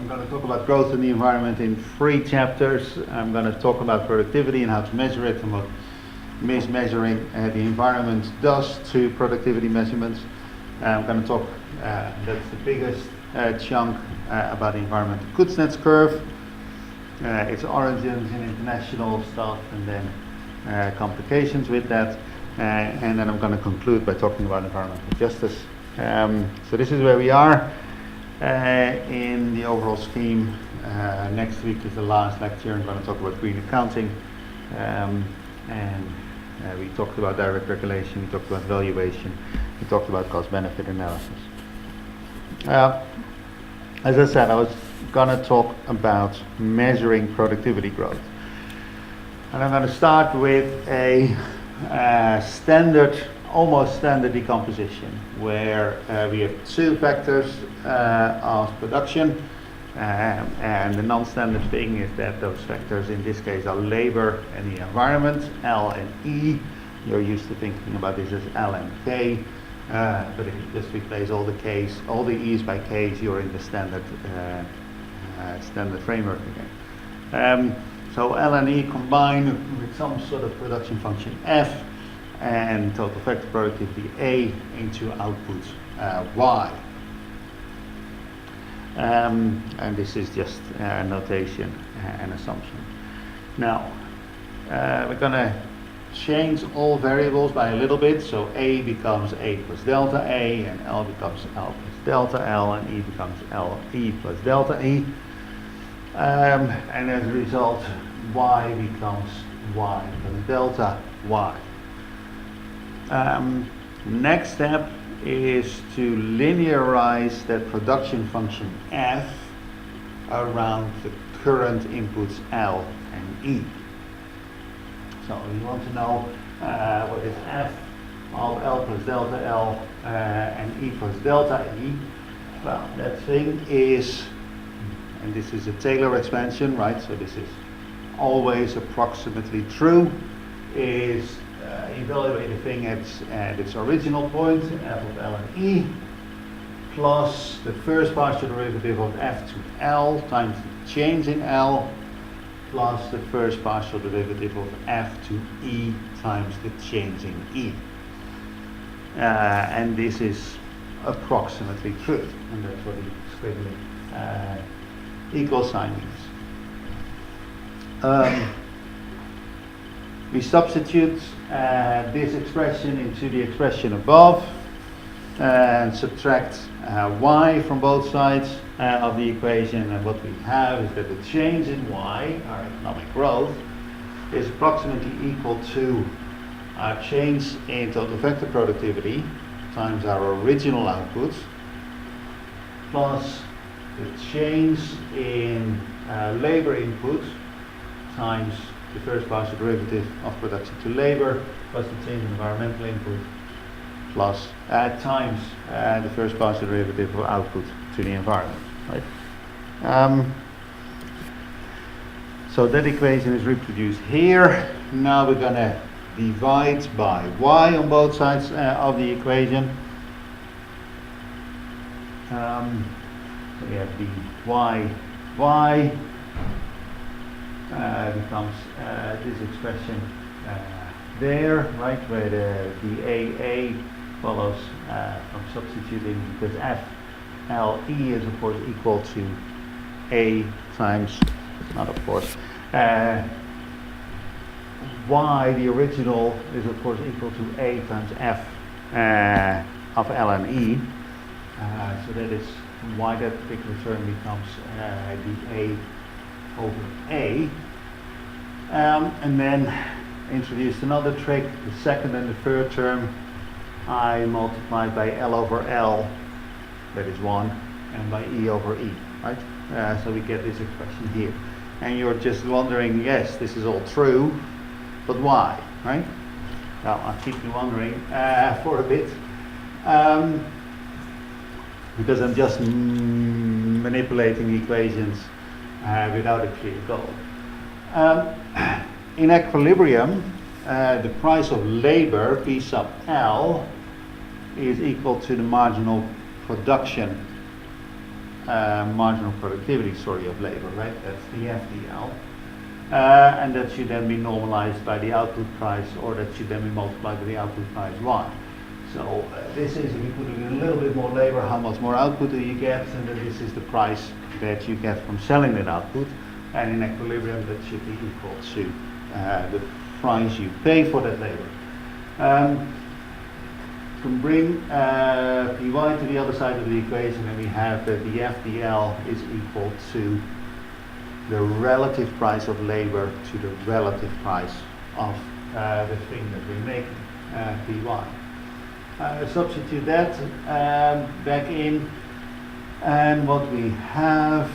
I'm going to talk about growth in the environment in 3 chapters. I'm going to talk about productivity and how to measure it and what mismeasuring the environment does to productivity measurements. I'm going to talk, that's the biggest chunk, about the environment. The Kuznets curve, its origins in international stuff, and then complications with that. And then I'm going to conclude by talking about environmental justice. So this is where we are in the overall scheme. Next week is the last lecture. I'm going to talk about green accounting. And we talked about direct regulation, we talked about valuation, we talked about cost-benefit analysis. As I said, I was going to talk about measuring productivity growth. And I'm going to start with a almost standard decomposition, where we have 2 factors of production, and the non-standard thing is that those factors in this case are labor and the environment, L and E. You're used to thinking about this as L and K, but if you just replace all the K's, all the E's by K's, you're in the standard framework again. So L and E combine with some sort of production function F, and total factor productivity A into output Y. And this is just notation and assumption. Now, we're going to change all variables by a little bit. So A becomes A plus delta A, and L becomes L plus delta L, and E becomes L E plus delta E. And as a result, Y becomes Y plus delta Y. Next step is to linearize that production function F around the current inputs L and E. So you want to know what is F of L plus delta L and E plus delta E. Well, that thing is, and this is a Taylor expansion, right? So this is always approximately true, is evaluate the thing at its original point, F of L and E, plus the first partial derivative of F to L times the change in L, plus the first partial derivative of F to E times the change in E. And this is approximately true, and that's what the squiggly equal sign means. We substitute this expression into the expression above and subtract y from both sides of the equation, and what we have is that the change in y, our economic growth, is approximately equal to our change in total factor productivity times our original output plus the change in labor input times the first partial derivative of production to labor plus the change in environmental input plus times the first partial derivative of output to the environment. Right? So that equation is reproduced here. Now we're going to divide by y on both sides of the equation. So we have the y becomes this expression there, right, where the AA follows from substituting, because FLE is of course equal to A times, not of course, Y, the original, is of course equal to A times F of L and E. So that is why that particular term becomes the A over A. And then introduced another trick. The second and the third term I multiplied by L over L, that is 1, and by E over E, right? So we get this expression here. And you're just wondering, yes, this is all true, but why, right? Well, I'll keep you wondering for a bit. Because I'm just manipulating equations without a clear goal. In equilibrium, the price of labor, P sub L, is equal to the marginal production marginal productivity, of labor, right? That's the FDL. And that should then be normalized by the output price, or that should then be multiplied by the output price Y. So this is, if you put in a little bit more labor, how much more output do you get? And then this is the price that you get from selling that output. And in equilibrium, that should be equal to the price you pay for that labor. To bring Py to the other side of the equation, and we have that the FDL is equal to the relative price of labor to the relative price of the thing that we're making, Py. Substitute that back in, and what we have,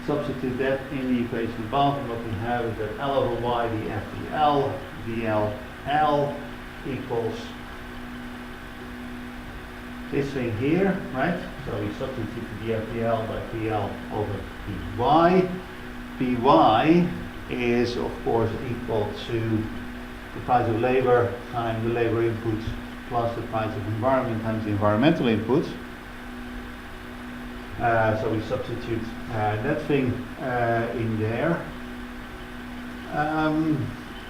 substitute that in the equation above, and what we have is that L over Y, the FDL, DLL equals this thing here, right? So we substitute the FDL by PL over Py. Py is, of course, equal to the price of labor times the labor inputs plus the price of environment times the environmental inputs. So we substitute that thing in there.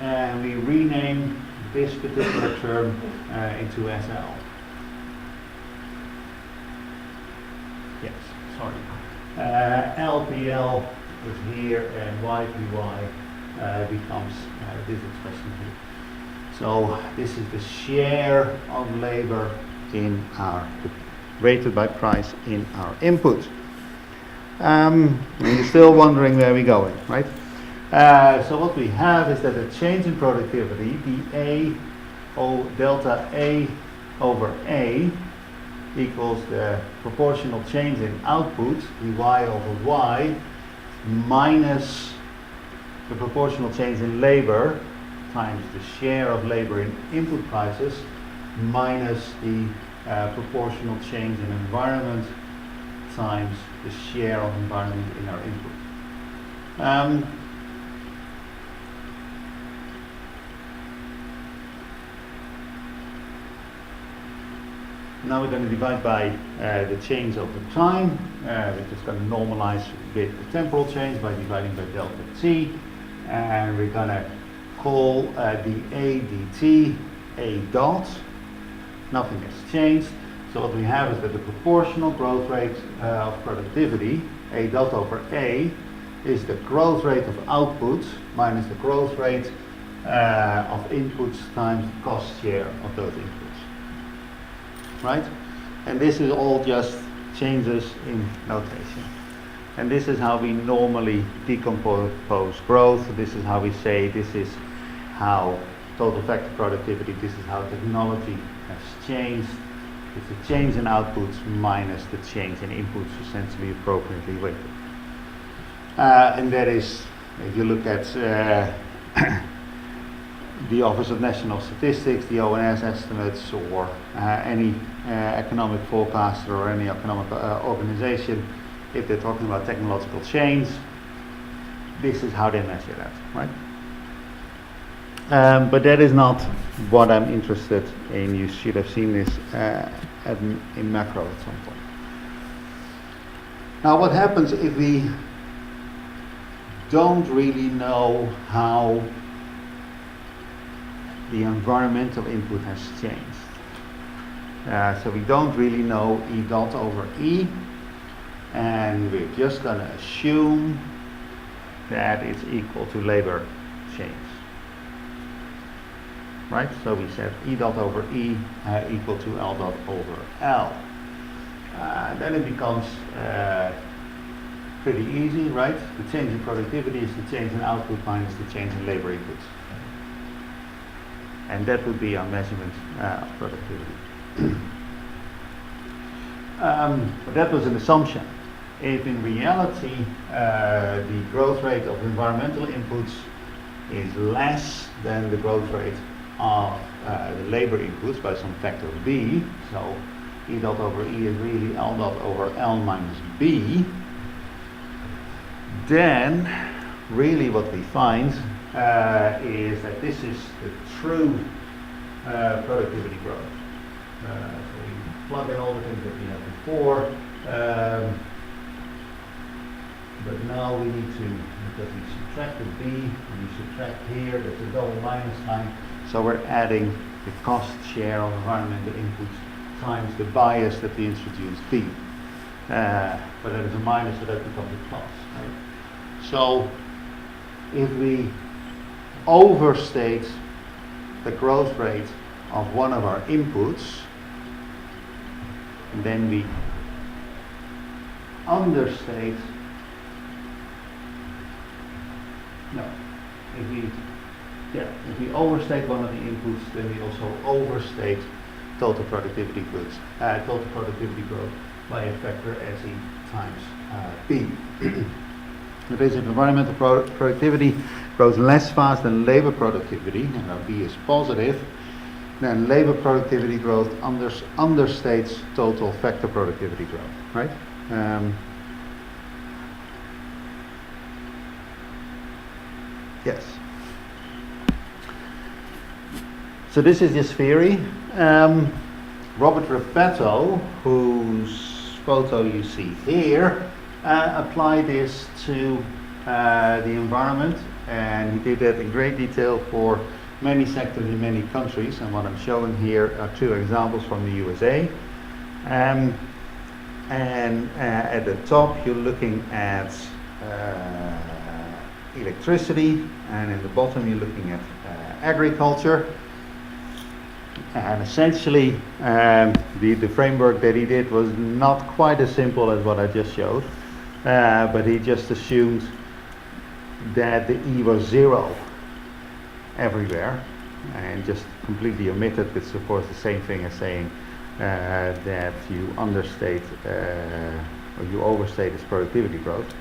And we rename this particular term into SL. Yes, sorry. LPL is here, and YPY becomes this expression here. So this is the share of labor in our, rated by price in our input. And you're still wondering where we're going, right? So what we have is that the change in productivity, the delta A over A, equals the proportional change in output, Y over Y, minus the proportional change in labor times the share of labor in input prices, minus the proportional change in environment times the share of environment in our input. Now we're going to divide by the change over time. We're just going to normalize a bit the temporal change by dividing by delta t. And we're going to call the A dt A dot. Nothing has changed. So what we have is that the proportional growth rate of productivity, A dot over A, is the growth rate of output minus the growth rate of inputs times the cost share of those inputs. Right? And this is all just changes in notation. And this is how we normally decompose growth. This is how we say this is how total factor productivity, this is how technology has changed. It's the change in outputs minus the change in inputs, essentially appropriately weighted. And that is, if you look at the Office of National Statistics, the ONS estimates, or any economic forecaster or any economic organization, if they're talking about technological change, this is how they measure that, right? But that is not what I'm interested in. You should have seen this in macro at some point. Now, what happens if we don't really know how the environmental input has changed? So we don't really know E dot over E, and we're just going to assume that it's equal to labor change. Right? So we said E dot over E equal to L dot over L. Then it becomes pretty easy, right? The change in productivity is the change in output minus the change in labor inputs. And that would be our measurement of productivity. But that was an assumption. If in reality the growth rate of environmental inputs is less than the growth rate of the labor inputs by some factor of B, so E dot over E is really L dot over L minus B, then really what we find is that this is the true productivity growth. So we plug in all the things that we had before. But now we need to, because we subtract the b, and we subtract here, there's a double minus sign. So we're adding the cost share of environmental inputs times the bias that we introduced b. But that is a minus, so that becomes a plus. Right? So if we overstate the growth rate of one of our inputs, and then we understate, if we overstate one of the inputs, then we also overstate total productivity growth by a factor SE times B. That is, if environmental productivity grows less fast than labor productivity, and now B is positive, then labor productivity growth understates total factor productivity growth, right? Yes. So this is his theory. Robert Repetto, whose photo you see here, applied this to the environment, and he did that in great detail for many sectors in many countries. And what I'm showing here are two examples from the USA. And at the top you're looking at electricity, and in the bottom you're looking at agriculture. And essentially the framework that he did was not quite as simple as what I just showed, but he just assumed that the E was 0 everywhere, and just completely omitted, which is of course the same thing as saying that you understate or you overstate its productivity growth.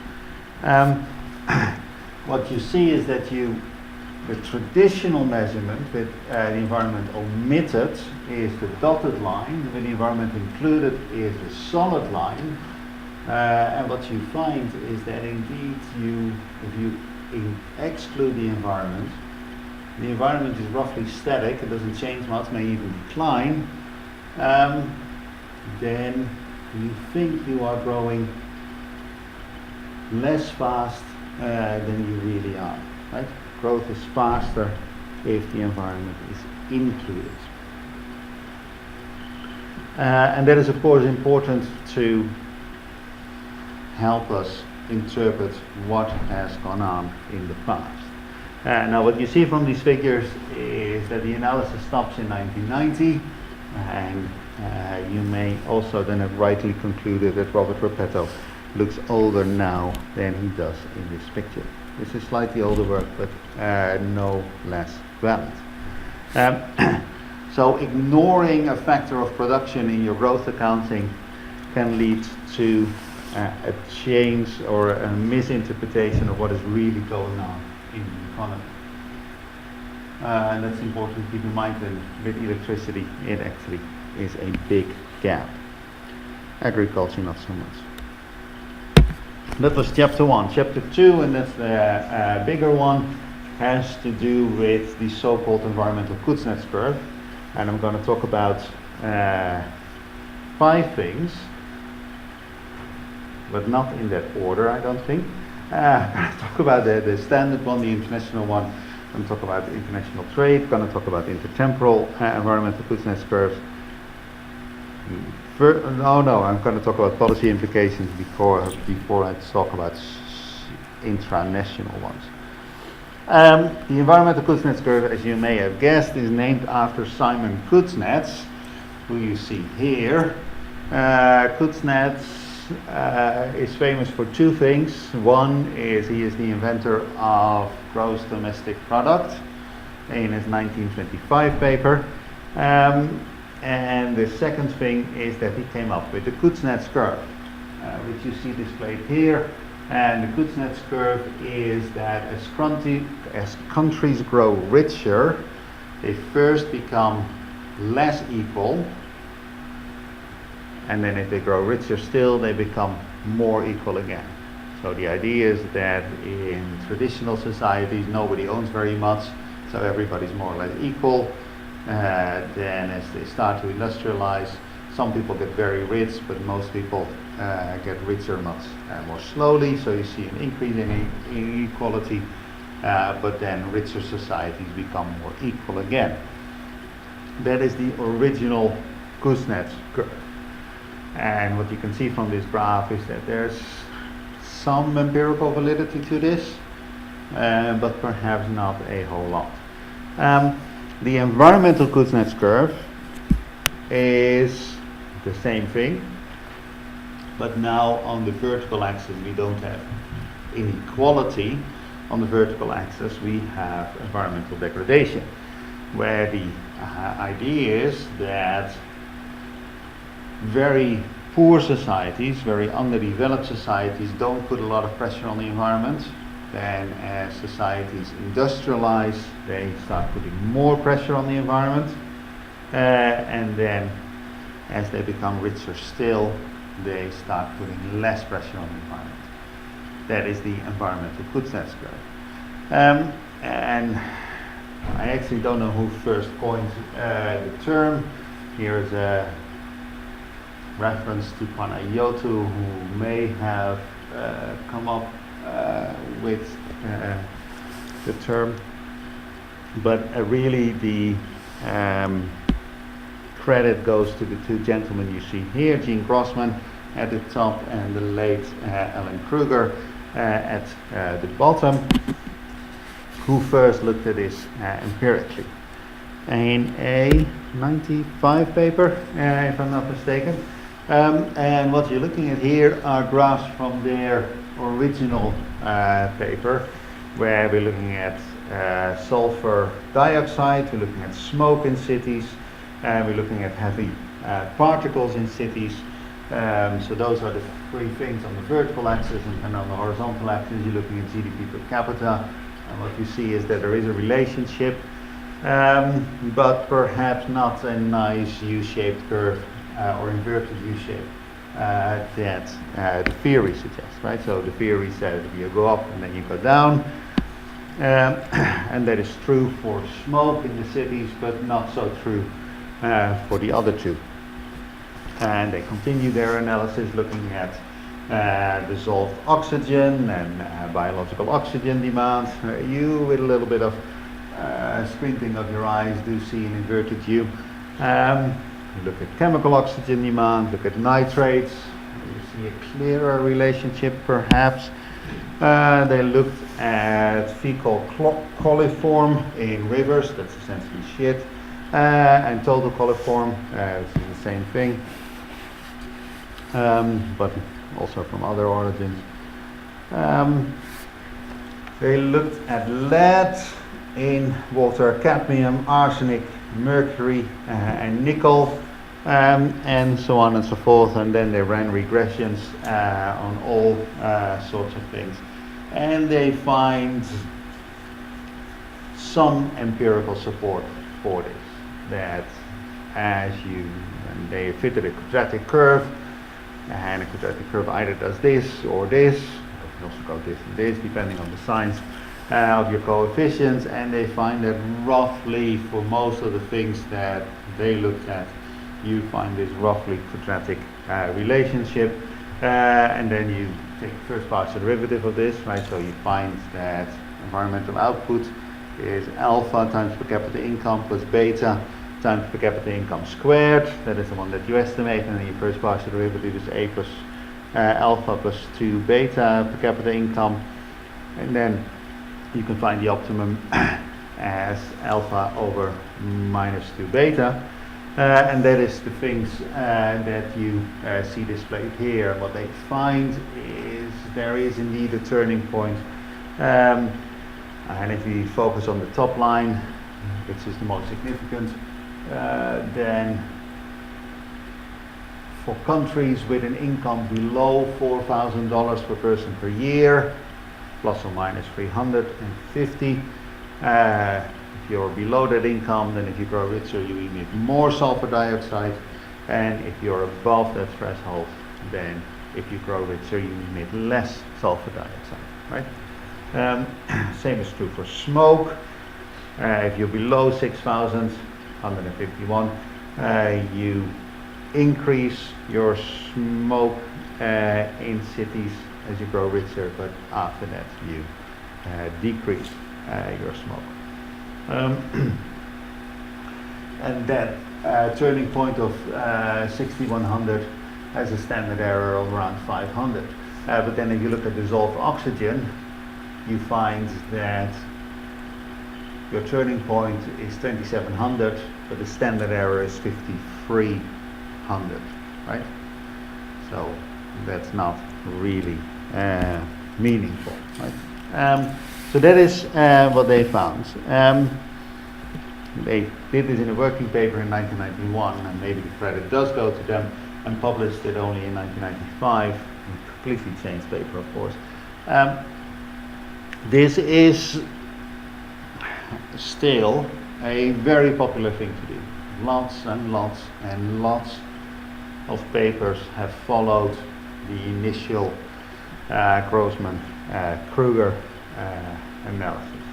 What you see is that the traditional measurement with the environment omitted is the dotted line, with the environment included is the solid line. And what you find is that indeed if you exclude the environment is roughly static, it doesn't change much, may even decline, then you think you are growing less fast than you really are, right? Growth is faster if the environment is included. And that is of course important to help us interpret what has gone on in the past. Now what you see from these figures is that the analysis stops in 1990, and you may also then have rightly concluded that Robert Repetto looks older now than he does in this picture. This is slightly older work, but no less valid. So ignoring a factor of production in your growth accounting can lead to a change or a misinterpretation of what is really going on in the economy. And that's important to keep in mind that with electricity it actually is a big gap. Agriculture not so much. That was chapter 1. Chapter 2, and that's the bigger one, has to do with the so-called environmental Kuznets curve. And I'm going to talk about 5 things, but not in that order, I don't think. I'm going to talk about the standard one, the international one. I'm going to talk about international trade. I'm going to talk about intertemporal environmental Kuznets curves. I'm going to talk about policy implications before I talk about intranational ones. The environmental Kuznets curve, as you may have guessed, is named after Simon Kuznets, who you see here. Kuznets is famous for 2 things. One is he is the inventor of gross domestic product in his 1925 paper. And the second thing is that he came up with the Kuznets curve, which you see displayed here. And the Kuznets curve is that as countries grow richer, they first become less equal, and then if they grow richer still, they become more equal again. So the idea is that in traditional societies, nobody owns very much, so everybody's more or less equal. Then as they start to industrialize, some people get very rich, but most people get richer much more slowly. So you see an increase in inequality, but then richer societies become more equal again. That is the original Kuznets curve. And what you can see from this graph is that there's some empirical validity to this, but perhaps not a whole lot. The environmental Kuznets curve is the same thing, but now on the vertical axis we don't have inequality. On the vertical axis we have environmental degradation, where the idea is that very poor societies, very underdeveloped societies don't put a lot of pressure on the environment. Then as societies industrialize, they start putting more pressure on the environment. And then as they become richer still, they start putting less pressure on the environment. That is the environmental Kuznets curve. And I actually don't know who first coined the term. Here is a reference to Panayotou, who may have come up with the term, but really the credit goes to the two gentlemen you see here, Gene Grossman at the top and the late Alan Kruger at the bottom, who first looked at this empirically in a 95 paper, if I'm not mistaken. And what you're looking at here are graphs from their original paper, where we're looking at sulfur dioxide, we're looking at smoke in cities, we're looking at heavy particles in cities. So those are the three things on the vertical axis, and on the horizontal axis you're looking at GDP per capita. And what you see is that there is a relationship, but perhaps not a nice U-shaped curve or inverted U-shape that the theory suggests, right? So the theory says you go up and then you go down, and that is true for smoke in the cities, but not so true for the other two. And they continue their analysis looking at dissolved oxygen and biological oxygen demand. You, with a little bit of squinting of your eyes, do see an inverted U. You look at chemical oxygen demand, look at nitrates, you see a clearer relationship perhaps. They looked at fecal coliform in rivers, that's essentially shit, and total coliform, which is the same thing, but also from other origins. They looked at lead in water, cadmium, arsenic, mercury, and nickel, and so on and so forth, and then they ran regressions on all sorts of things, and they find some empirical support for this, that and they fitted a quadratic curve, and a quadratic curve either does this or this, it can also go this and this depending on the signs of your coefficients, and they find that roughly for most of the things that they looked at, you find this roughly quadratic relationship, and then you take the first partial derivative of this, right? So you find that environmental output is alpha times per capita income plus beta times per capita income squared. That is the one that you estimate, and then your first partial derivative is a plus alpha plus 2 beta per capita income, and then you can find the optimum as alpha over minus 2 beta, and that is the things that you see displayed here. What they find is there is indeed a turning point, and if we focus on the top line, which is the most significant, then for countries with an income below $4,000 per person per year, plus or minus 350. If you're below that income, then if you grow richer, you emit more sulfur dioxide, and if you're above that threshold, then if you grow richer, you emit less sulfur dioxide, right? Same is true for smoke. If you're below 6,151, you increase your smoke in cities as you grow richer, but after that you decrease your smoke. And that turning point of 6100 has a standard error of around 500. But then if you look at dissolved oxygen, you find that your turning point is 2700, but the standard error is 5300, right? So that's not really meaningful, right? So that is what they found. They did this in a working paper in 1991, and maybe the credit does go to them, and published it only in 1995. A completely changed paper, of course. This is still a very popular thing to do. Lots and lots and lots of papers have followed the initial Grossman-Kruger analysis.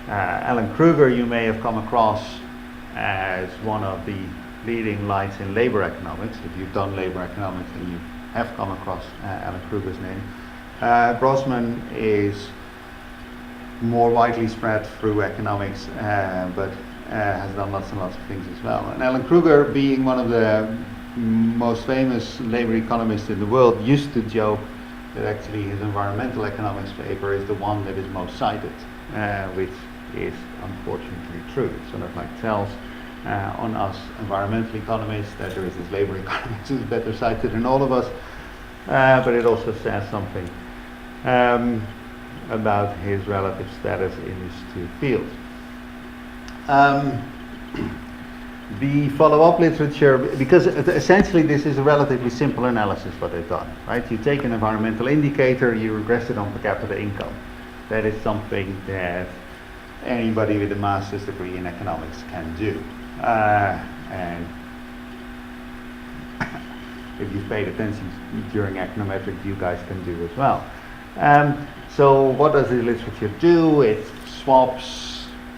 Alan Kruger you may have come across as one of the leading lights in labor economics. If you've done labor economics, then you have come across Alan Kruger's name. Grossman is more widely spread through economics, but has done lots and lots of things as well. And Alan Kruger, being one of the most famous labor economists in the world, used to joke that actually his environmental economics paper is the one that is most cited, which is unfortunately true. It sort of like tells on us environmental economists that there is this labor economist who's better cited than all of us, but it also says something about his relative status in these two fields. The follow-up literature, because essentially this is a relatively simple analysis what they've done, right? You take an environmental indicator, you regress it on per capita income. That is something that anybody with a master's degree in economics can do. And if you've paid attention during econometrics, you guys can do as well. So what does the literature do? It swaps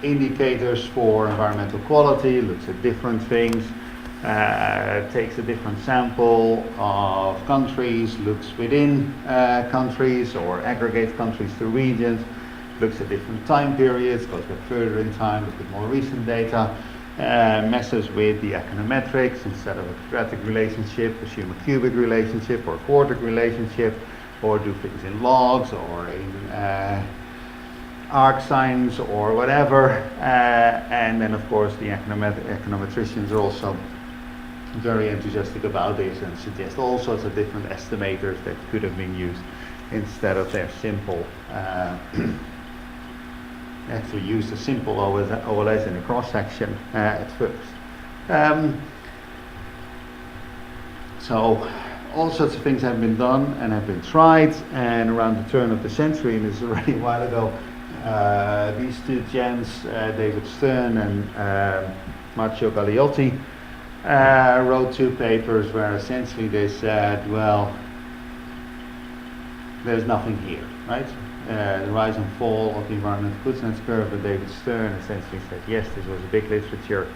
indicators for environmental quality, looks at different things, takes a different sample of countries, looks within countries or aggregates countries to regions, looks at different time periods, goes back further in time, looks at more recent data, messes with the econometrics. Instead of a quadratic relationship, assume a cubic relationship or a quartic relationship, or do things in logs or in arc signs or whatever. And then of course the econometricians are also very enthusiastic about this and suggest all sorts of different estimators that could have been used instead of their simple actually used a simple OLS in a cross-section at first. So all sorts of things have been done and have been tried, and around the turn of the century, and this is already a while ago, these two gents, David Stern and Marcio Galliotti, wrote two papers where essentially they said, well, there's nothing here, right? The rise and fall of the environmental Kuznets curve, but David Stern essentially said, yes, this was a big literature,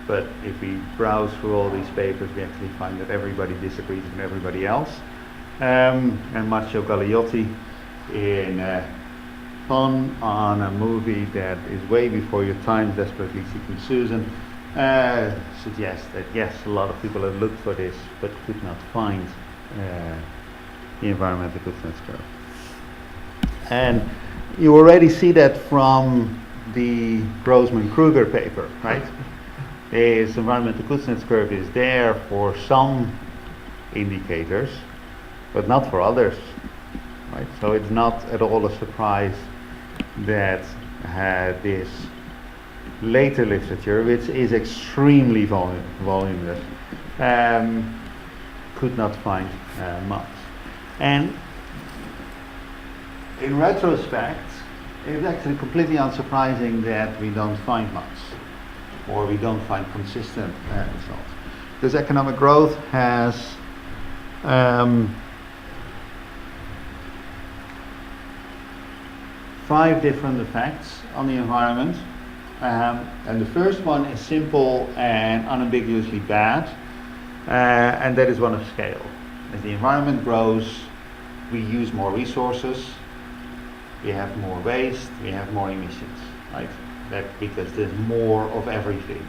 but if we browse through all these papers, we actually find that everybody disagrees with everybody else. And Marcio Galliotti, in Fun on a movie that is way before your time, Desperately Seeking Susan, suggests that yes, a lot of people have looked for this, but could not find the environmental Kuznets curve. And you already see that from the Grossman-Kruger paper, right? This environmental Kuznets curve is there for some indicators, but not for others, right? So it's not at all a surprise that this later literature, which is extremely voluminous, could not find much. And in retrospect, it's actually completely unsurprising that we don't find much, or we don't find consistent results. Because economic growth has five different effects on the environment, And the first one is simple and unambiguously bad, and that is one of scale. As the environment grows, we use more resources, we have more waste, we have more emissions, right? That because there's more of everything,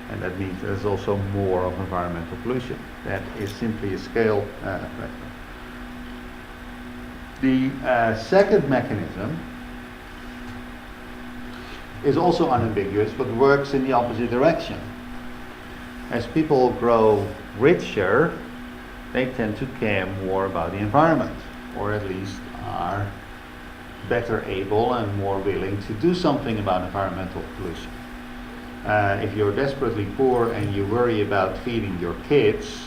and that means there's also more of environmental pollution. That is simply a scale factor. The second mechanism is also unambiguous, but works in the opposite direction. As people grow richer, they tend to care more about the environment, or at least are better able and more willing to do something about environmental pollution. If you're desperately poor and you worry about feeding your kids,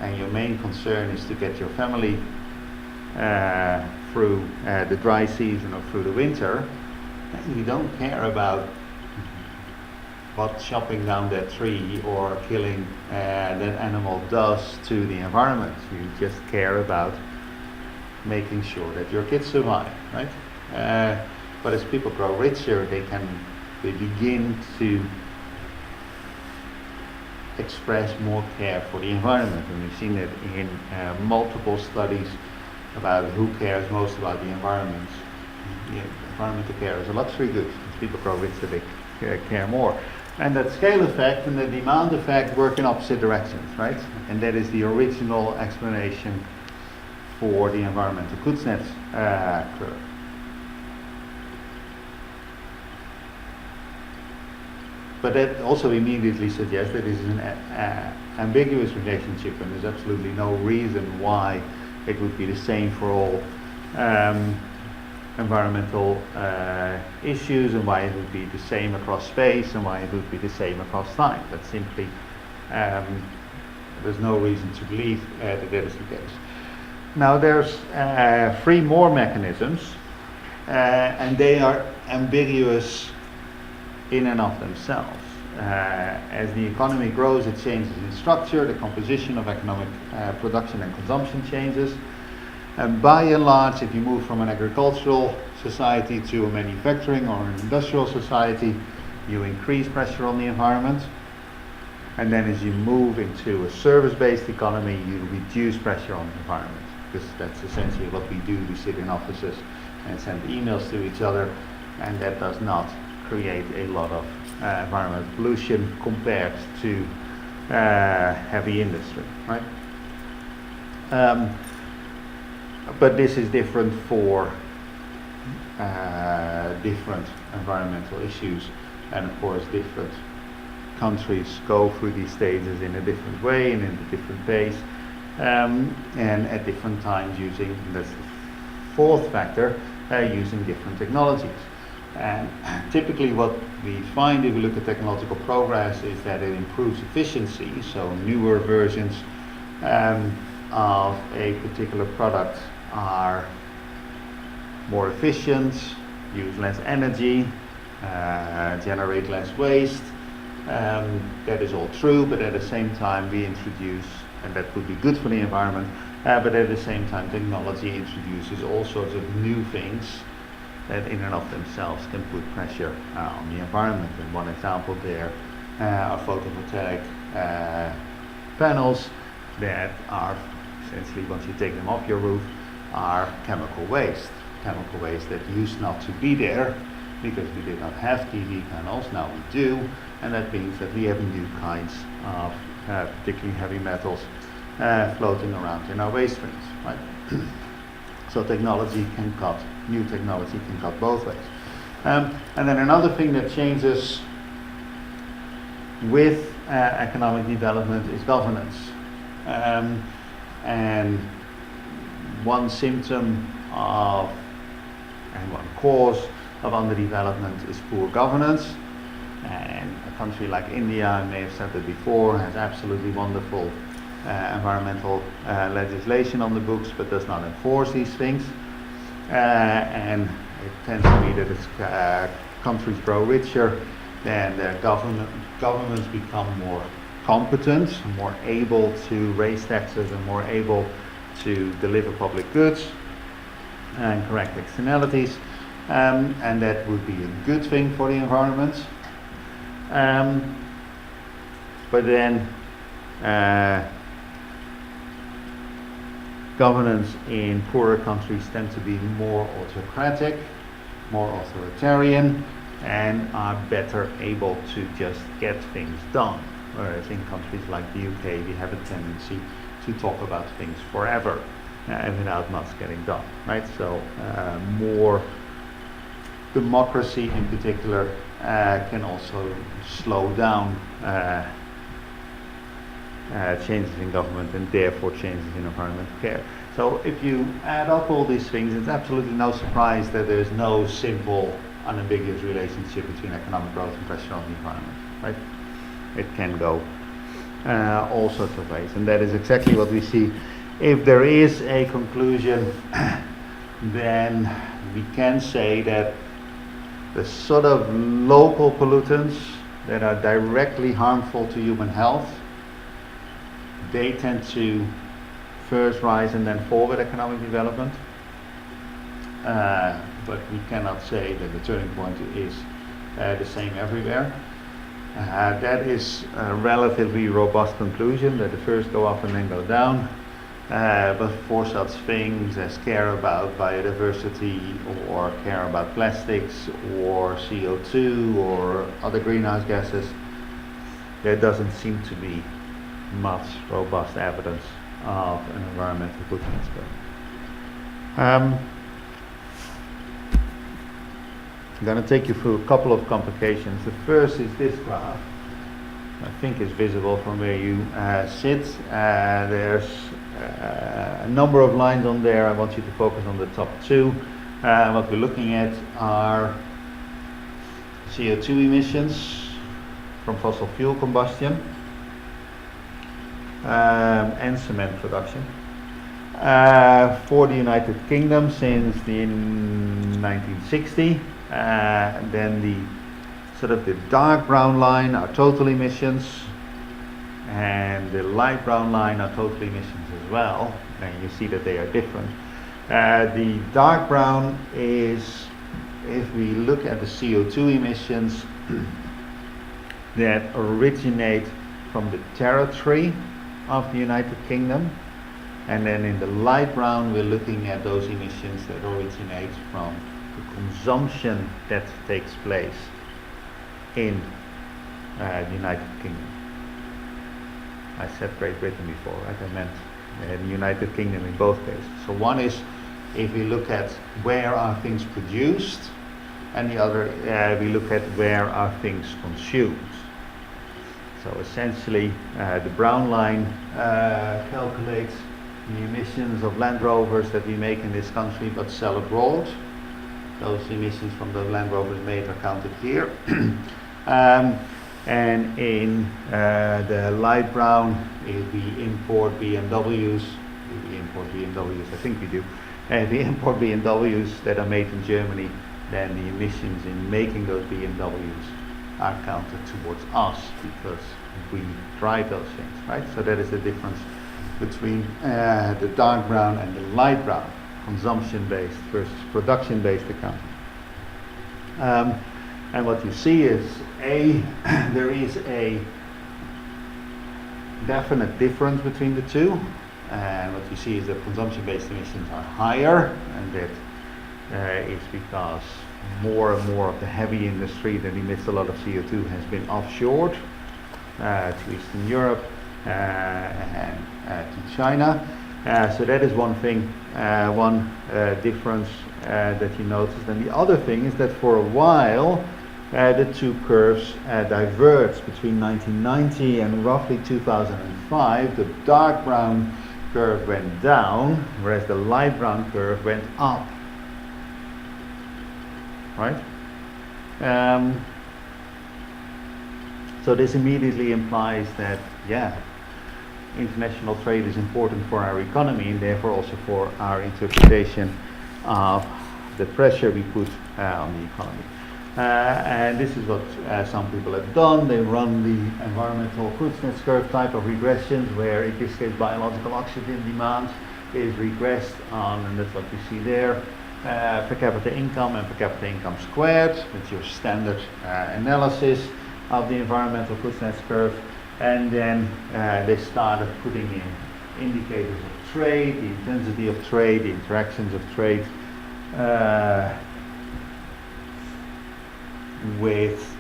and your main concern is to get your family through the dry season or through the winter, you don't care about what chopping down that tree or killing that animal does to the environment. You just care about making sure that your kids survive, right? But as people grow richer, they begin to express more care for the environment, and we've seen it in multiple studies about who cares most about the environment. Environmental care is a luxury good. As people grow richer, they care more. And that scale effect and the demand effect work in opposite directions, right? And that is the original explanation for the environmental Kuznets curve. But that also immediately suggests that this is an ambiguous relationship, and there's absolutely no reason why it would be the same for all environmental issues, and why it would be the same across space, and why it would be the same across time. That simply, there's no reason to believe that that is the case. Now there's three more mechanisms, and they are ambiguous in and of themselves. As the economy grows, it changes in structure, the composition of economic production and consumption changes. And by and large, if you move from an agricultural society to a manufacturing or an industrial society, you increase pressure on the environment. And then as you move into a service-based economy, you reduce pressure on the environment. Because that's essentially what we do. We sit in offices and send emails to each other, and that does not create a lot of environmental pollution compared to heavy industry, right? But this is different for different environmental issues, and of course different countries go through these stages in a different way and in a different pace, and at different times using, that's the fourth factor, using different technologies. And typically what we find if we look at technological progress is that it improves efficiency, so newer versions of a particular product are more efficient, use less energy, generate less waste. That is all true, but at the same time we introduce, and that would be good for the environment, but at the same time technology introduces all sorts of new things that in and of themselves can put pressure on the environment. And one example there are photovoltaic panels that are essentially, once you take them off your roof, are chemical waste that used not to be there because we did not have PV panels. Now we do, and that means that we have new kinds of particularly heavy metals floating around in our waste streams, right? So new technology can cut both ways. And then another thing that changes with economic development is governance. And one symptom of, and one cause of underdevelopment is poor governance. And a country like India, I may have said that before, has absolutely wonderful environmental legislation on the books, but does not enforce these things. And it tends to be that as countries grow richer, then their governments become more competent, more able to raise taxes, and more able to deliver public goods and correct externalities. and that would be a good thing for the environment. But then governance in poorer countries tend to be more autocratic, more authoritarian, and are better able to just get things done. Whereas in countries like the UK, we have a tendency to talk about things forever without much getting done, right? So more democracy in particular can also slow down changes in government and therefore changes in environmental care. So if you add up all these things, it's absolutely no surprise that there's no simple, unambiguous relationship between economic growth and pressure on the environment, right? It can go all sorts of ways, and that is exactly what we see. If there is a conclusion, then we can say that the sort of local pollutants that are directly harmful to human health, they tend to first rise and then fall with economic development. But we cannot say that the turning point is the same everywhere. That is a relatively robust conclusion, that the first go up and then go down. But for such things as care about biodiversity or care about plastics or CO2 or other greenhouse gases, there doesn't seem to be much robust evidence of an environmental goodness curve. I'm going to take you through a couple of complications. The first is this graph. I think it's visible from where you sit. There's a number of lines on there. I want you to focus on the top two. What we're looking at are CO2 emissions from fossil fuel combustion and cement production. For the United Kingdom since the 1960, then the sort of the dark brown line are total emissions, and the light brown line are total emissions as well. And you see that they are different. The dark brown is, if we look at the CO2 emissions that originate from the territory of the United Kingdom, and then in the light brown we're looking at those emissions that originate from the consumption that takes place in the United Kingdom. I said Great Britain before, right? I meant the United Kingdom in both cases. So one is if we look at where are things produced, and the other we look at where are things consumed. So essentially the brown line calculates the emissions of Land Rovers that we make in this country but sell abroad. Those emissions from the Land Rovers made are counted here. And in the light brown, if we import BMWs, I think we do, if we import BMWs that are made in Germany, then the emissions in making those BMWs are counted towards us because we drive those things, right? So that is the difference between the dark brown and the light brown, consumption-based versus production-based accounting. And what you see is there is a definite difference between the two. And what you see is that consumption-based emissions are higher, and that is because more and more of the heavy industry that emits a lot of CO2 has been offshored to Eastern Europe and to China. So that is one thing, one difference that you noticed. And the other thing is that for a while the two curves diverged between 1990 and roughly 2005. The dark brown curve went down, whereas the light brown curve went up. Right? So this immediately implies that, yeah, international trade is important for our economy and therefore also for our interpretation of the pressure we put on the economy. And this is what some people have done. They run the environmental Kuznets curve type of regressions, where in this case biological oxygen demand is regressed on, and that's what you see there, per capita income and per capita income squared. That's your standard analysis of the environmental Kuznets curve. And then they started putting in indicators of trade, the intensity of trade, the interactions of trade, with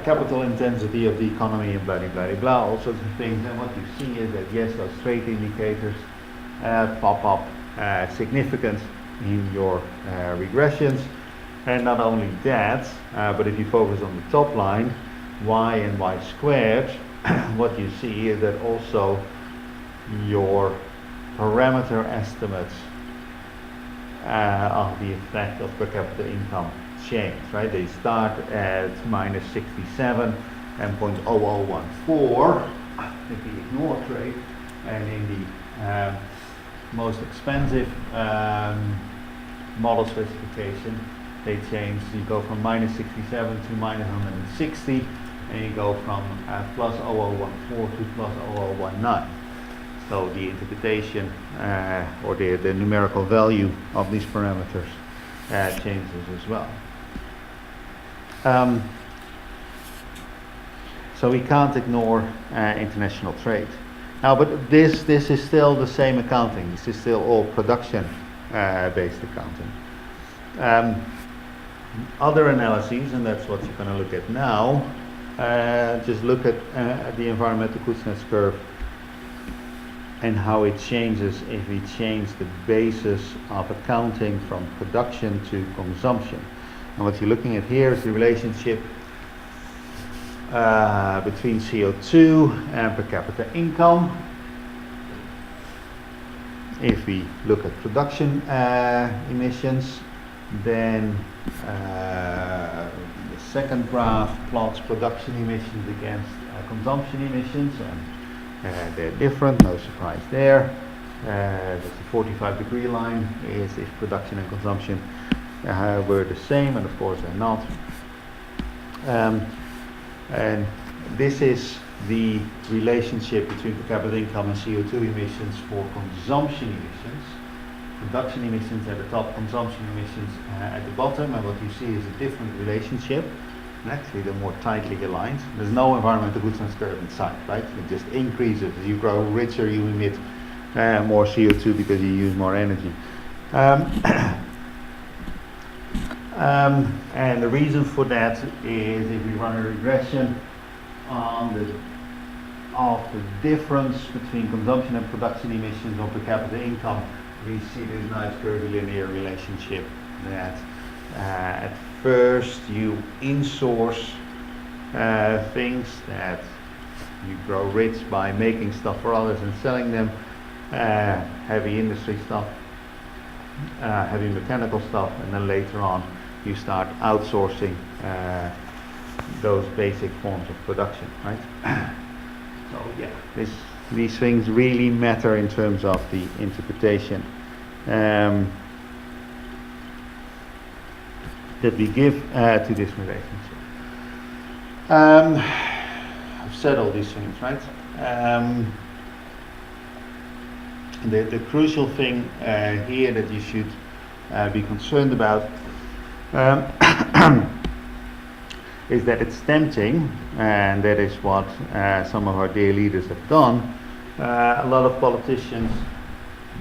capital intensity of the economy and blah blah blah blah, all sorts of things. And what you see is that yes, those trade indicators pop up significant in your regressions. And not only that, but if you focus on the top line, y and y squared, what you see is that also your parameter estimates of the effect of per capita income change, right? They start at minus 67 and 0.0014 if you ignore trade, and in the most expensive model specification they change. You go from minus 67 to minus 160, and you go from plus 0014 to plus 0019. So the interpretation or the numerical value of these parameters changes as well. So we can't ignore international trade. Now, but this is still the same accounting. This is still all production-based accounting. Other analyses, and that's what you're going to look at now, just look at the environmental Kuznets curve and how it changes if we change the basis of accounting from production to consumption. And what you're looking at here is the relationship between CO2 and per capita income. If we look at production emissions, then the second graph plots production emissions against consumption emissions, and they're different, no surprise there. The 45-degree line is if production and consumption were the same, and of course they're not. And this is the relationship between per capita income and CO2 emissions for consumption emissions. Production emissions at the top, consumption emissions at the bottom, and what you see is a different relationship. And actually they're more tightly aligned. There's no environmental Kuznets curve in sight, right? It just increases. As you grow richer, you emit more CO2 because you use more energy. And the reason for that is if we run a regression on of the difference between consumption and production emissions or per capita income, we see this nice curvilinear relationship that at first you insource things, that you grow rich by making stuff for others and selling them, heavy industry stuff, heavy mechanical stuff, and then later on you start outsourcing those basic forms of production, right? So yeah, these things really matter in terms of the interpretation that we give to this relationship. I've said all these things, right? The crucial thing here that you should be concerned about is that it's tempting, and that is what some of our dear leaders have done. A lot of politicians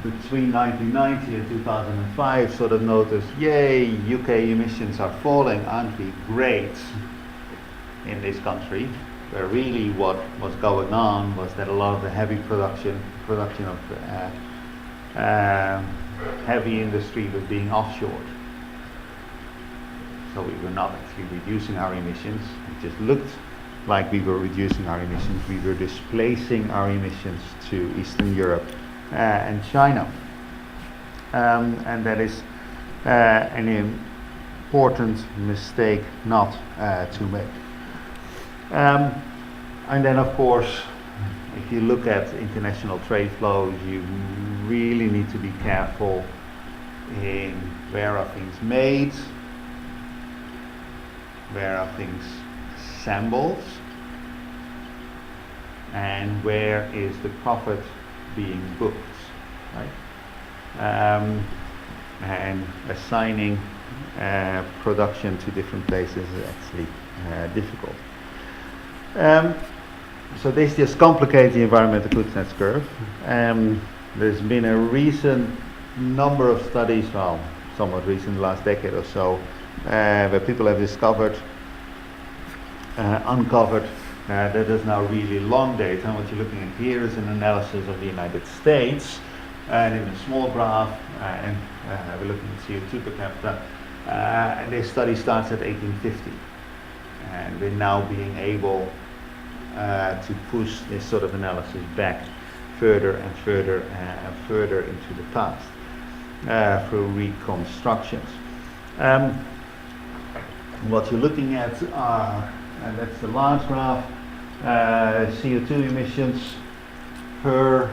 between 1990 and 2005 sort of noticed, yay, UK emissions are falling, aren't we great in this country? Where really what was going on was that a lot of the heavy production of heavy industry was being offshored. So we were not actually reducing our emissions. It just looked like we were reducing our emissions. We were displacing our emissions to Eastern Europe and China. And that is an important mistake not to make. And then of course, if you look at international trade flows, you really need to be careful in where are things made, where are things assembled, and where is the profit being booked, right? and assigning production to different places is actually difficult. So this just complicates the environmental Kuznets curve. There's been a recent number of studies, well, somewhat recent, last decade or so, where people have uncovered that there's now really long data. And what you're looking at here is an analysis of the United States, and in a small graph, and we're looking at CO2 per capita. And this study starts at 1850, and we're now being able to push this sort of analysis back further and further and further into the past through reconstructions. What you're looking at are, and that's the large graph, CO2 emissions per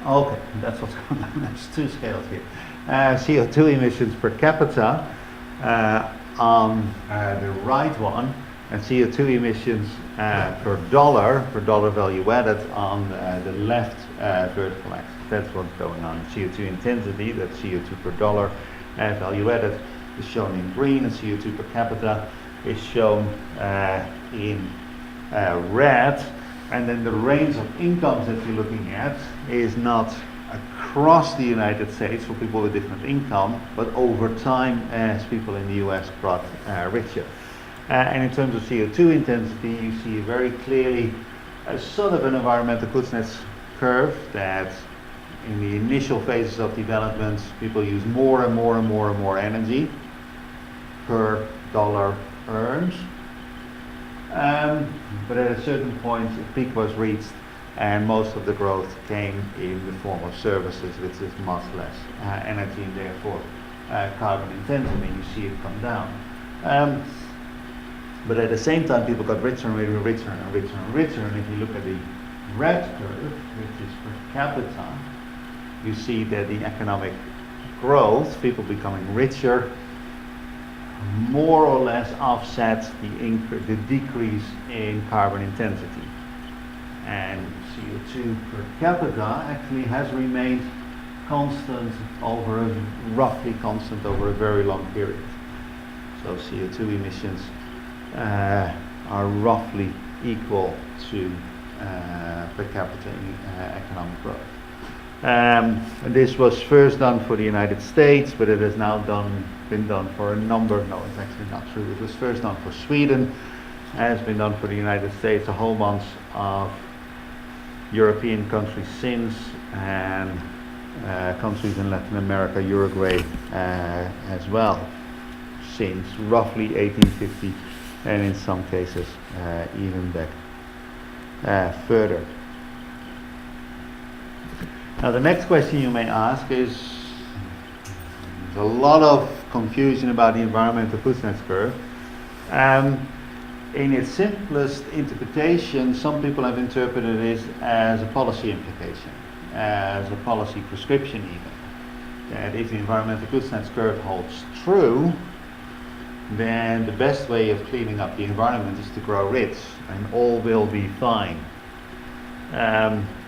okay, that's what's going on. There's two scales here. CO2 emissions per capita on the right one, and CO2 emissions per dollar value added on the left vertical axis. That's what's going on. CO2 intensity, that's CO2 per dollar value added, is shown in green, and CO2 per capita is shown in red. And then the range of incomes that you're looking at is not across the United States for people with different income, but over time as people in the US got richer. And in terms of CO2 intensity, you see very clearly a sort of an environmental Kuznets curve that in the initial phases of development, people use more and more and more and more energy per dollar earned. But at a certain point, a peak was reached, and most of the growth came in the form of services, which is much less energy and therefore carbon intensive, and you see it come down. But at the same time, people got richer and richer and richer and richer, and if you look at the red curve, which is per capita, you see that the economic growth, people becoming richer, more or less offsets the decrease in carbon intensity. And CO2 per capita actually has remained constant roughly constant over a very long period. So CO2 emissions are roughly equal to per capita economic growth. This was first done for the United States, but it has now been done for a number, no, it's actually not true. It was first done for Sweden, has been done for the United States, a whole bunch of European countries since, and countries in Latin America, Uruguay as well, since roughly 1850, and in some cases even back further. Now the next question you may ask is, there's a lot of confusion about the environmental Kuznets curve. In its simplest interpretation, some people have interpreted it as a policy implication, as a policy prescription even. That if the environmental Kuznets curve holds true, then the best way of cleaning up the environment is to grow rich, and all will be fine.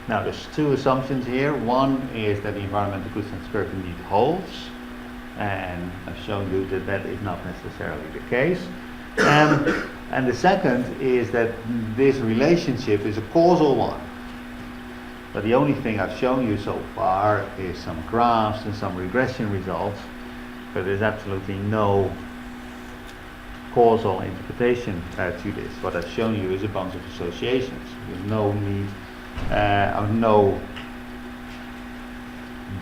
Now there's two assumptions here. One is that the environmental Kuznets curve indeed holds, and I've shown you that that is not necessarily the case. And the second is that this relationship is a causal one. But the only thing I've shown you so far is some graphs and some regression results, but there's absolutely no causal interpretation to this. What I've shown you is a bunch of associations. There's no need no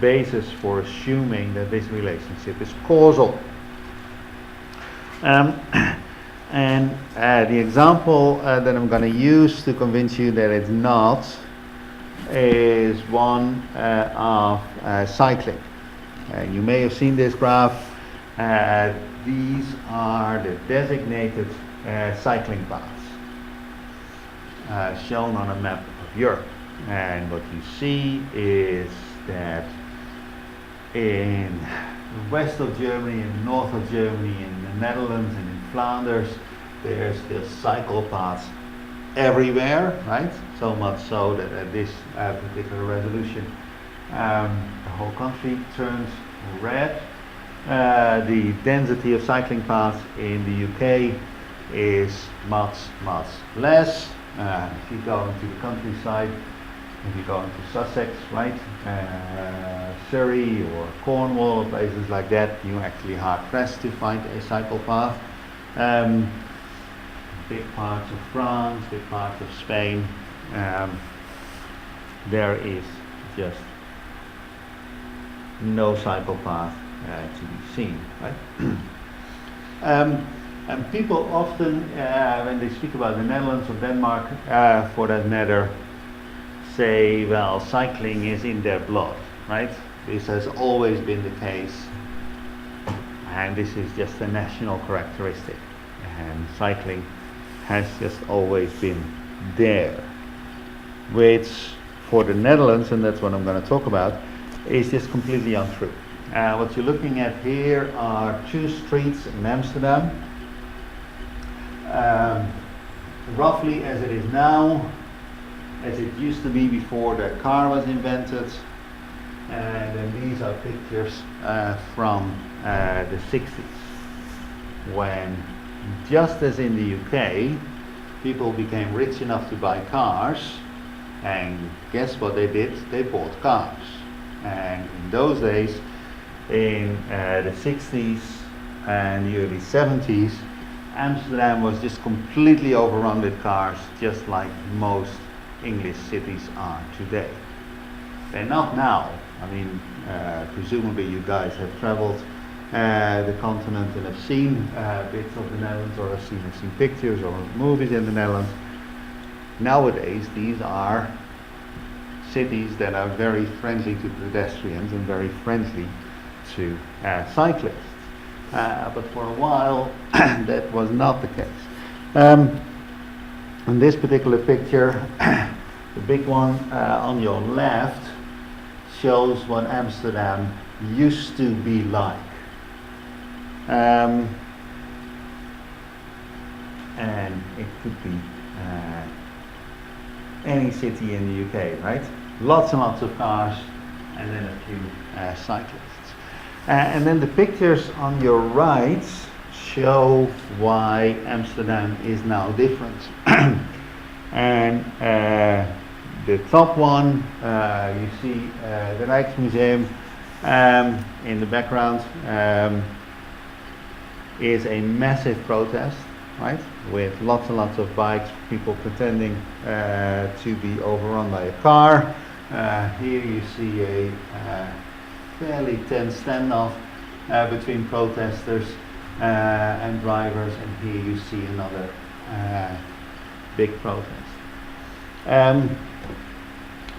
basis for assuming that this relationship is causal. And the example that I'm going to use to convince you that it's not is one of cycling. You may have seen this graph. These are the designated cycling paths shown on a map of Europe. And what you see is that in the west of Germany, in the north of Germany, in the Netherlands and in Flanders, there's still cycle paths everywhere, right? So much so that at this particular resolution, the whole country turns red. The density of cycling paths in the UK is much less. If you go into the countryside, if you go into Sussex, right, Surrey or Cornwall, or places like that, you're actually hard pressed to find a cycle path. Big parts of France, big parts of Spain, there is just no cycle path to be seen, right? And people often, when they speak about the Netherlands or Denmark, for that matter, say, well, cycling is in their blood, right? This has always been the case, and this is just a national characteristic, and cycling has just always been there, which for the Netherlands, and that's what I'm going to talk about, is just completely untrue. What you're looking at here are two streets in Amsterdam, roughly as it is now, as it used to be before the car was invented. And then these are pictures from the 60s, when, just as in the UK, people became rich enough to buy cars, and guess what they did? They bought cars. And in those days, in the 60s and the early 70s, Amsterdam was just completely overrun with cars, just like most English cities are today. They're not now. I mean, presumably you guys have traveled the continent and have seen bits of the Netherlands, or have seen pictures or movies in the Netherlands. Nowadays, these are cities that are very friendly to pedestrians and very friendly to cyclists. But for a while, that was not the case. In this particular picture, the big one on your left shows what Amsterdam used to be like. And it could be any city in the UK, right? Lots and lots of cars, and then a few cyclists. And then the pictures on your right show why Amsterdam is now different. And the top one, you see the Rijksmuseum in the background, is a massive protest, right? With lots and lots of bikes, people pretending to be overrun by a car. Here you see a fairly tense standoff between protesters and drivers, and here you see another big protest.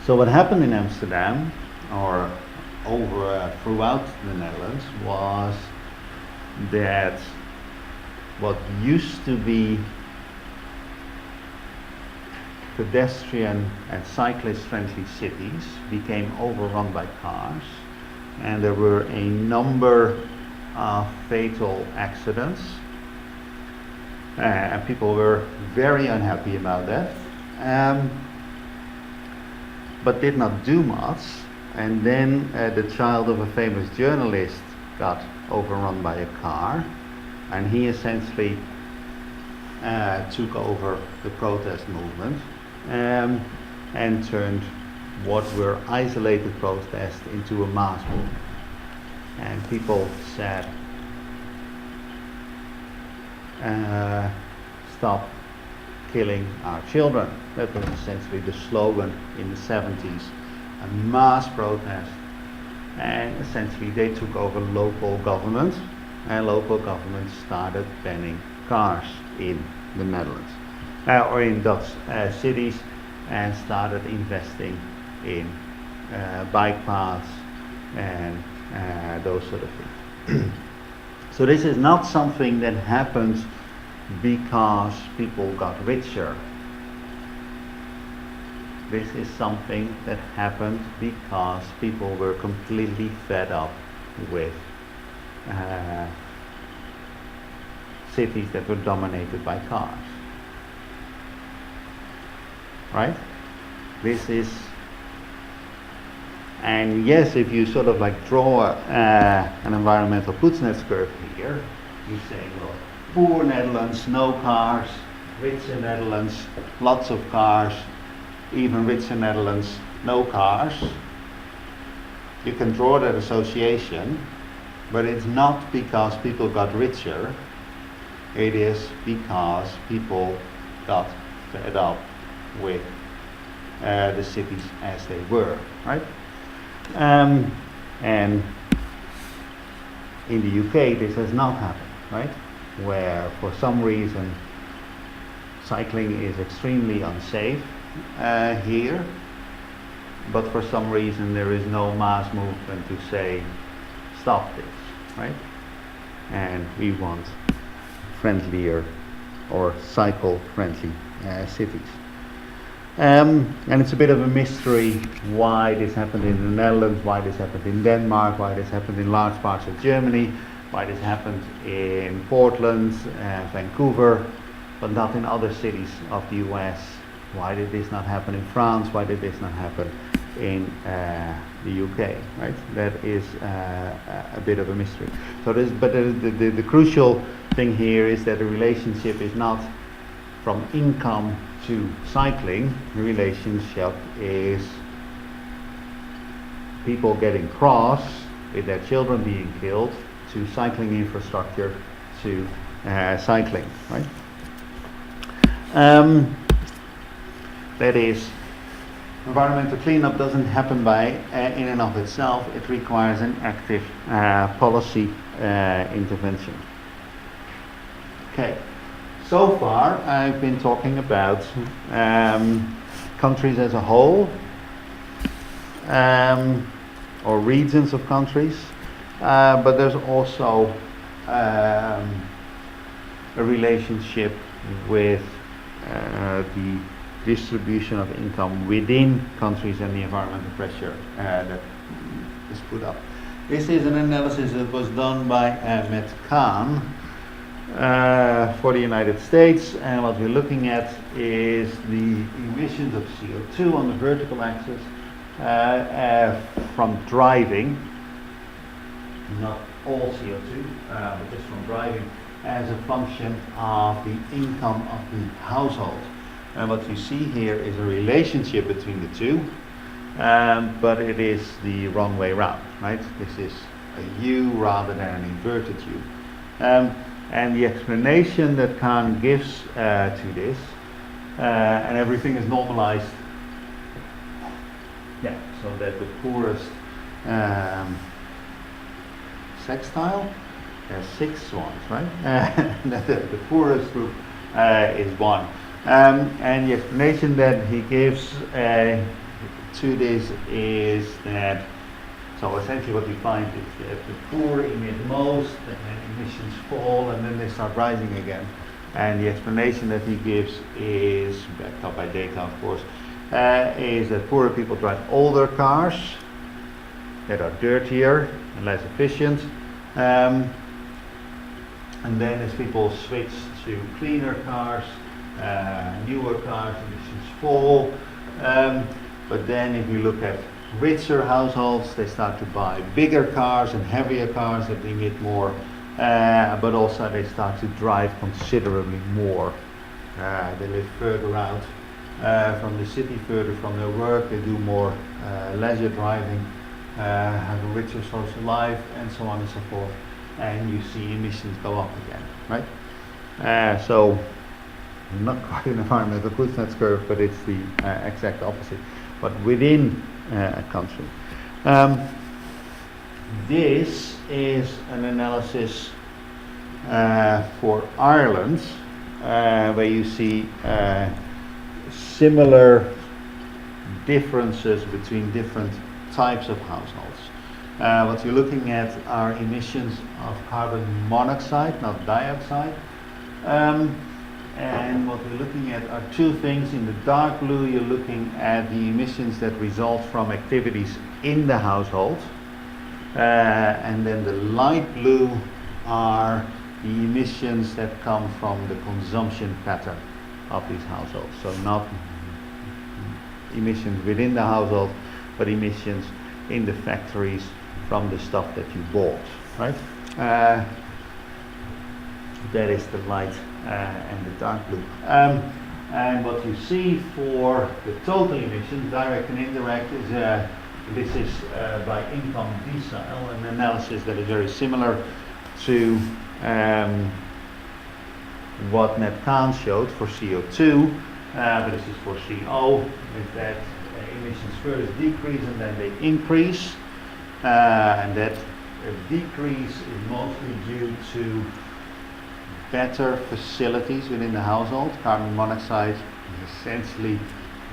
So what happened in Amsterdam, or throughout the Netherlands, was that what used to be pedestrian and cyclist friendly cities became overrun by cars, and there were a number of fatal accidents, and people were very unhappy about that, but did not do much. And then the child of a famous journalist got overrun by a car, and he essentially took over the protest movement and turned what were isolated protests into a mass movement. And people said, stop killing our children. That was essentially the slogan in the 70s, a mass protest. And essentially they took over local government, and local government started banning cars in the Netherlands, or in Dutch cities, and started investing in bike paths and those sort of things. So this is not something that happens because people got richer. This is something that happened because people were completely fed up with cities that were dominated by cars. right? This is, and yes, if you sort of like draw an environmental Kuznets curve here, you say, well, poor Netherlands, no cars, richer Netherlands, lots of cars, even richer Netherlands, no cars. You can draw that association, but it's not because people got richer, it is because people got fed up with the cities as they were, right? And in the UK this has not happened, right? Where for some reason cycling is extremely unsafe here, but for some reason there is no mass movement to say stop this, right? And we want friendlier or cycle friendly cities. And it's a bit of a mystery why this happened in the Netherlands, why this happened in Denmark, why this happened in large parts of Germany, why this happened in Portland, Vancouver, but not in other cities of the US. Why did this not happen in France? Why did this not happen in the UK? Right? That is a bit of a mystery. So the crucial thing here is that the relationship is not from income to cycling. The relationship is people getting cross with their children being killed to cycling infrastructure to cycling, right? That is, environmental cleanup doesn't happen by in and of itself. It requires an active policy intervention. Okay. So far, I've been talking about countries as a whole, or regions of countries, but there's also a relationship with the distribution of income within countries and the environmental pressure that is put up. This is an analysis that was done by Matt Kahn for the United States, and what we're looking at is the emissions of CO2 on the vertical axis from driving, not all CO2, but just from driving, as a function of the income of the household. And what you see here is a relationship between the two, but it is the wrong way round, right? This is a U rather than an inverted U. And the explanation that Kahn gives to this, and everything is normalized, yeah, so that the poorest sextile, there are 6 ones, right? The poorest group is 1. And the explanation that he gives to this is that, so essentially what we find is that the poor emit most, and then emissions fall, and then they start rising again. And the explanation that he gives is, backed up by data of course, is that poorer people drive older cars that are dirtier and less efficient. And then as people switch to cleaner cars, newer cars, emissions fall. But then if you look at richer households, they start to buy bigger cars and heavier cars that emit more, but also they start to drive considerably more. They live further out from the city, further from their work, they do more leisure driving, have a richer social life, and so on and so forth. And you see emissions go up again, right? So not quite an environmental Kuznets curve, but it's the exact opposite. But within a country. This is an analysis for Ireland, where you see similar differences between different types of households. What you're looking at are emissions of carbon monoxide, not dioxide. And what we're looking at are 2 things. In the dark blue, you're looking at the emissions that result from activities in the household. And then the light blue are the emissions that come from the consumption pattern of these households. So not emissions within the household, but emissions in the factories from the stuff that you bought, right? That is the light and the dark blue. And what you see for the total emissions, direct and indirect, is this is by income decile, an analysis that is very similar to what Ned Kahn showed for CO2, but this is for CO, is that emissions first decrease and then they increase, and that decrease is mostly due to better facilities within the household. Carbon monoxide is essentially,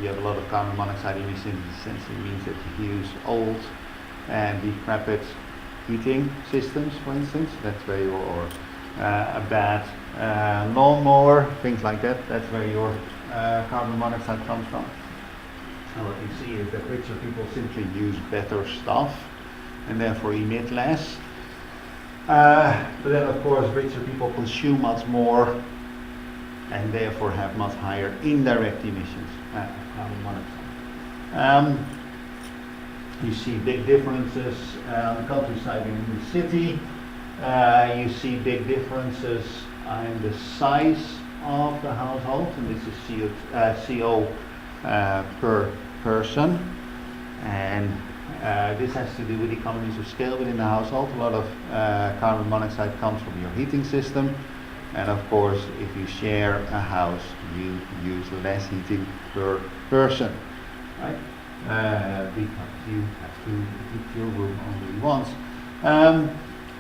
you have a lot of carbon monoxide emissions, essentially means that you use old and decrepit heating systems, for instance. That's where your, a bad lawnmower, things like that, that's where your carbon monoxide comes from. And what you see is that richer people simply use better stuff and therefore emit less. But then of course richer people consume much more and therefore have much higher indirect emissions of carbon monoxide. You see big differences on the countryside and in the city. You see big differences in the size of the household, and this is CO per person, and this has to do with economies of scale within the household. A lot of carbon monoxide comes from your heating system, and of course if you share a house you use less heating per person, right? Because you have to heat your room only once.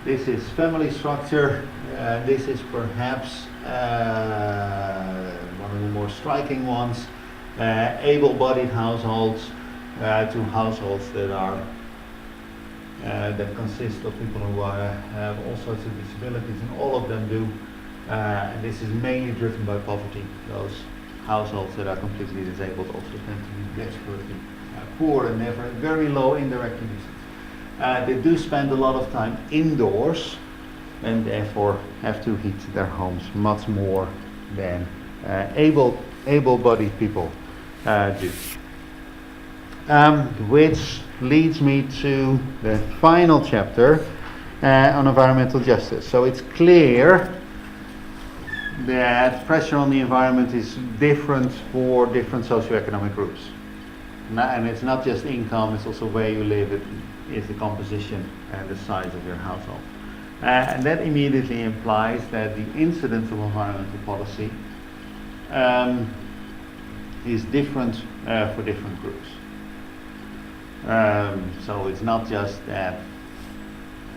This is family structure. This is perhaps one of the more striking ones. Able-bodied households to households that are that consist of people who have all sorts of disabilities, and all of them do. And this is mainly driven by poverty. Those households that are completely disabled also tend to be desperately poor and therefore very low indirect emissions. They do spend a lot of time indoors and therefore have to heat their homes much more than able-bodied people do. Which leads me to the final chapter on environmental justice. So it's clear that pressure on the environment is different for different socioeconomic groups. And it's not just income, it's also where you live, it is the composition and the size of your household. And that immediately implies that the incidence of environmental policy is different for different groups. So it's not just that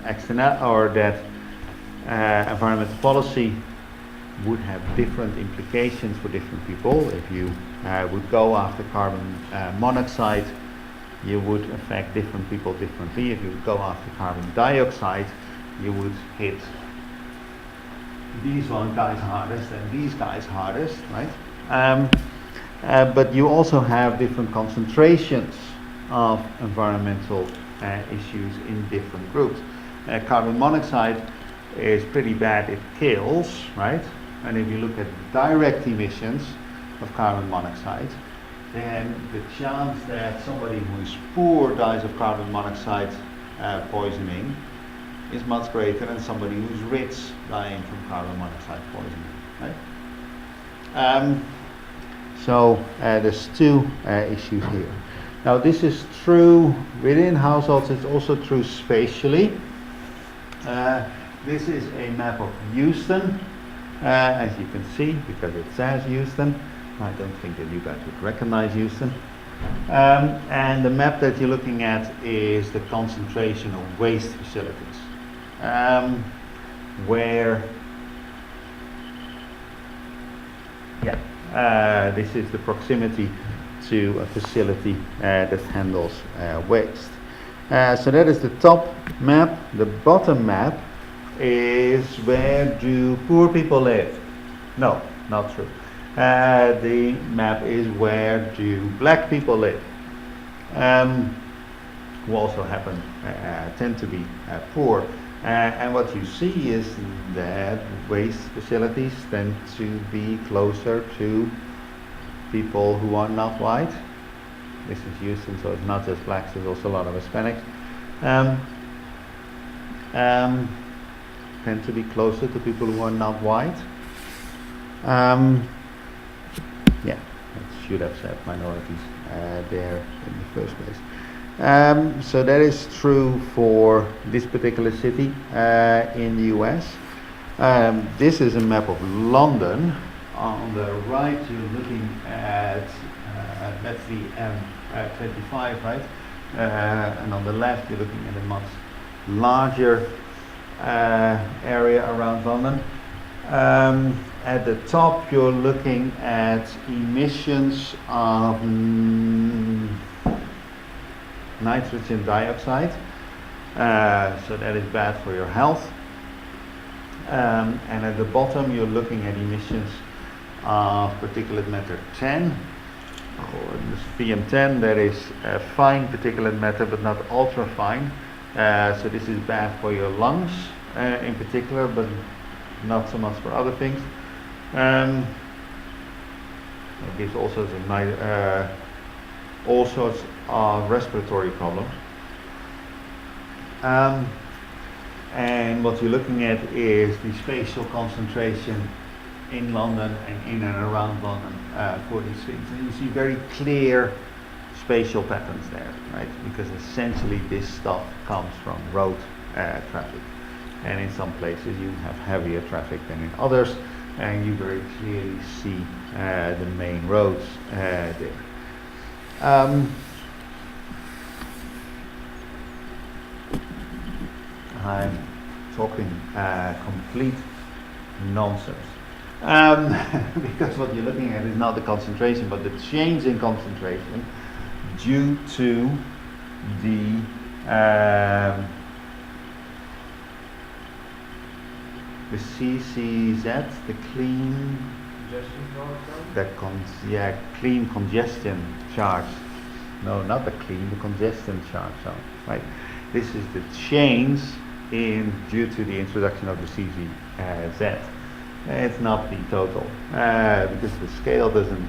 environmental policy would have different implications for different people. If you would go after carbon monoxide, you would affect different people differently. If you would go after carbon dioxide, you would hit these one guys hardest and these guys hardest, right? But you also have different concentrations of environmental issues in different groups. Carbon monoxide is pretty bad, it kills, right? And if you look at direct emissions of carbon monoxide, then the chance that somebody who is poor dies of carbon monoxide poisoning is much greater than somebody who's rich dying from carbon monoxide poisoning, right? So there's two issues here. Now this is true within households, it's also true spatially. This is a map of Houston, as you can see, because it says Houston. I don't think that you guys would recognize Houston. And the map that you're looking at is the concentration of waste facilities, where this is the proximity to a facility that handles waste. So that is the top map. The bottom map is where do poor people live? No, not true. The map is where do black people live, who also tend to be poor. And what you see is that waste facilities tend to be closer to people who are not white, This is Houston, so it's not just blacks, there's also a lot of Hispanics. Um, tend to be closer to people who are not white. Yeah, I should have said minorities there in the first place. So that is true for this particular city in the US. This is a map of London. On the right you're looking at, that's the M25, right? And on the left you're looking at a much larger area around London. At the top you're looking at emissions of nitrogen dioxide, so that is bad for your health. And at the bottom you're looking at emissions of particulate matter 10, or this PM10, that is fine particulate matter but not ultra fine. So this is bad for your lungs in particular, but not so much for other things. It gives also all sorts of respiratory problems. And what you're looking at is the spatial concentration in London and in and around London for these things. And you see very clear spatial patterns there, right? Because essentially this stuff comes from road traffic. And in some places you have heavier traffic than in others, and you very clearly see the main roads there. I'm talking complete nonsense. Because what you're looking at is not the concentration, but the change in concentration due to the CCZ, the clean clean congestion charge. No, not the clean, the congestion charge. So, right, this is the change due to the introduction of the CCZ. It's not the total, because the scale doesn't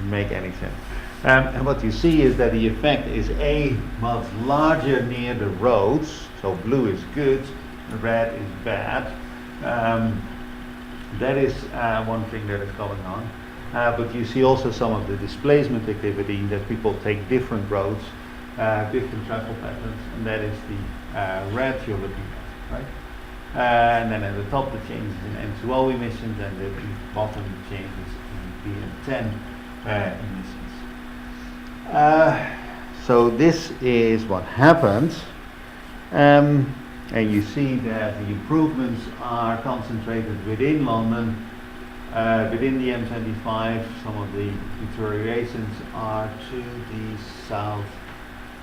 make any sense. And what you see is that the effect is much larger near the roads, so blue is good, red is bad. That is one thing that is going on. But you see also some of the displacement activity, that people take different roads, different travel patterns, and that is the red you're looking at, right? And then at the top the changes in N2O emissions, and at the bottom the changes in PM10 emissions. So this is what happens. And you see that the improvements are concentrated within London, within the M25. Some of the deteriorations are to the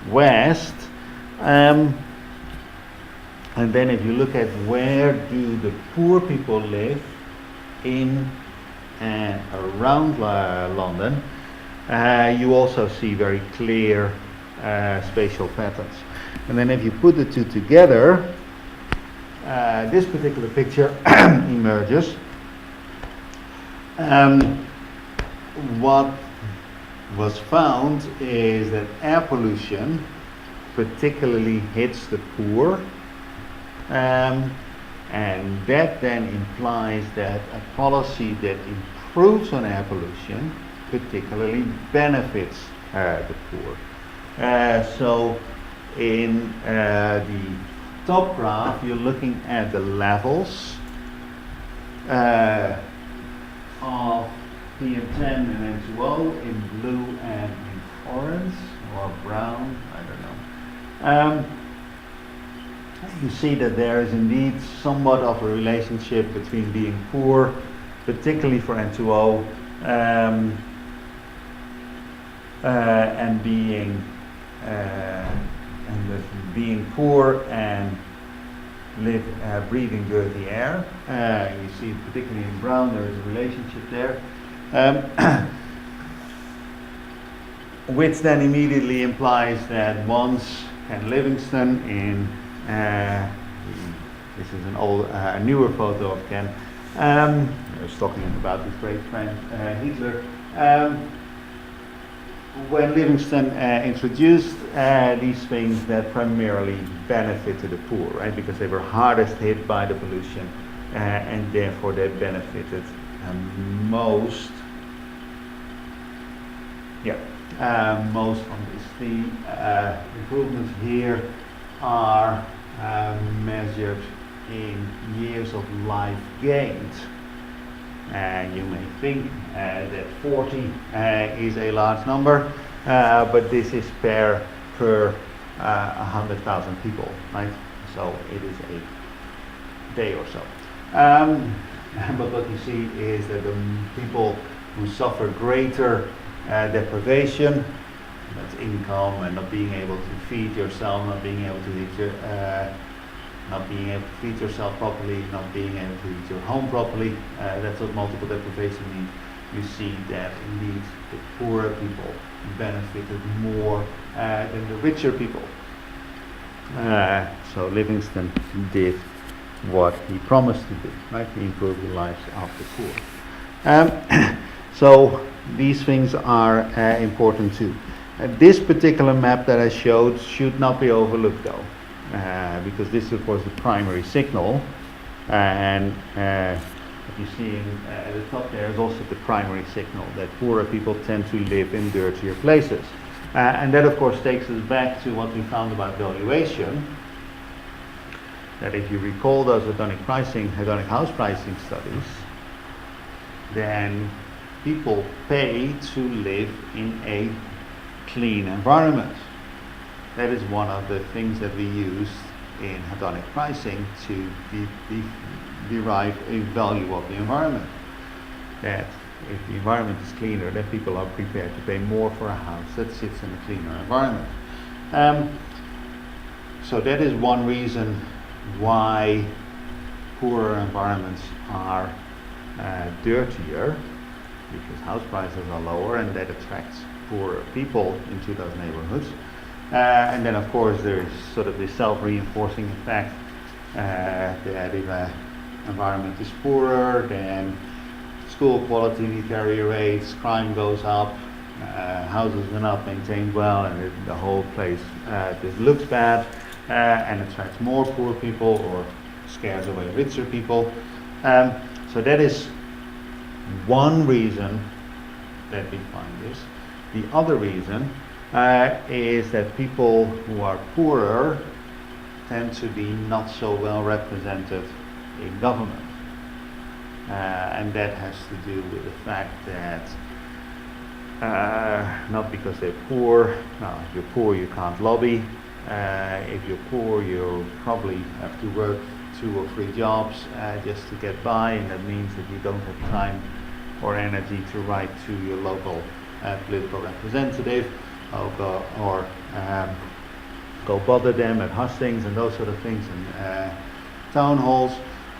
southwest. And then if you look at where do the poor people live in and around London, you also see very clear spatial patterns. And then if you put the two together, this particular picture emerges. What was found is that air pollution particularly hits the poor, and that then implies that a policy that improves on air pollution particularly benefits the poor. So in the top graph you're looking at the levels of PM10 and N2O in blue and in orange or brown, I don't know. You see that there is indeed somewhat of a relationship between being poor, particularly for N2O, and being poor and breathing dirty air. You see, particularly in brown, there is a relationship there, which then immediately implies that once Ken Livingston in this is an old, newer photo of Ken. I was talking about his great friend Hitler. when Livingston introduced these things that primarily benefited the poor, right? Because they were hardest hit by the pollution, and therefore they benefited most. Most on this. The improvements here are measured in years of life gained. You may think that 40 is a large number, but this is per 100,000 people, right? So it is a day or so. But what you see is that the people who suffer greater deprivation, that's income and not being able to feed yourself, not being able to feed yourself properly, not being able to heat your home properly. That's what multiple deprivation means. You see that indeed the poorer people benefited more than the richer people. So Livingston did what he promised to do, right? He improved the lives of the poor. So these things are important too. This particular map that I showed should not be overlooked though. Because this is of course the primary signal, and what you see at the top there is also the primary signal that poorer people tend to live in dirtier places. And that of course takes us back to what we found about valuation, that if you recall those hedonic house pricing studies, then people pay to live in a clean environment. That is one of the things that we use in hedonic pricing to derive a value of the environment. That if the environment is cleaner, then people are prepared to pay more for a house that sits in a cleaner environment. So that is one reason why poorer environments are dirtier, because house prices are lower and that attracts poorer people into those neighborhoods. And then of course there is sort of this self-reinforcing effect that if an environment is poorer, then school quality deteriorates, crime goes up, houses are not maintained well, and the whole place just looks bad and attracts more poor people or scares away richer people. So that is one reason that we find this. The other reason is that people who are poorer tend to be not so well represented in government. And that has to do with the fact that not because they're poor, no, if you're poor you can't lobby. If you're poor you probably have to work 2 or 3 jobs just to get by, and that means that you don't have time or energy to write to your local political representative or go bother them at hustings and those sort of things and town halls.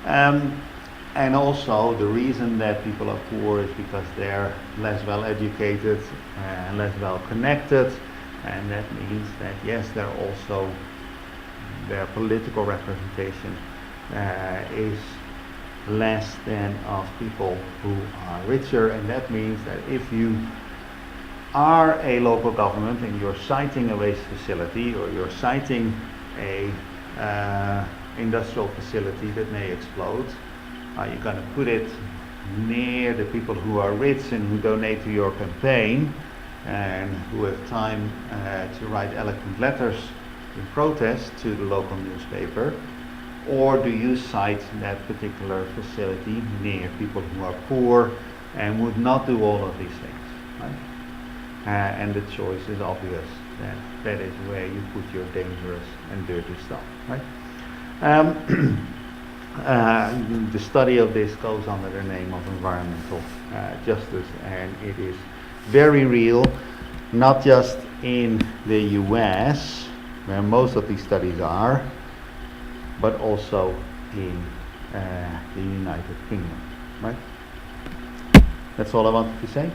And also the reason that people are poor is because they're less well educated and less well connected, and that means that yes, their political representation is less than of people who are richer, and that means that if you are a local government and you're siting a waste facility or you're siting a industrial facility that may explode, are you going to put it near the people who are rich and who donate to your campaign and who have time to write eloquent letters in protest to the local newspaper? Or do you site that particular facility near people who are poor and would not do all of these things, right? And the choice is obvious, that is where you put your dangerous and dirty stuff, right? The study of this goes under the name of environmental justice, and it is very real, not just in the US, where most of these studies are, but also in the United Kingdom, right? That's all I wanted to say.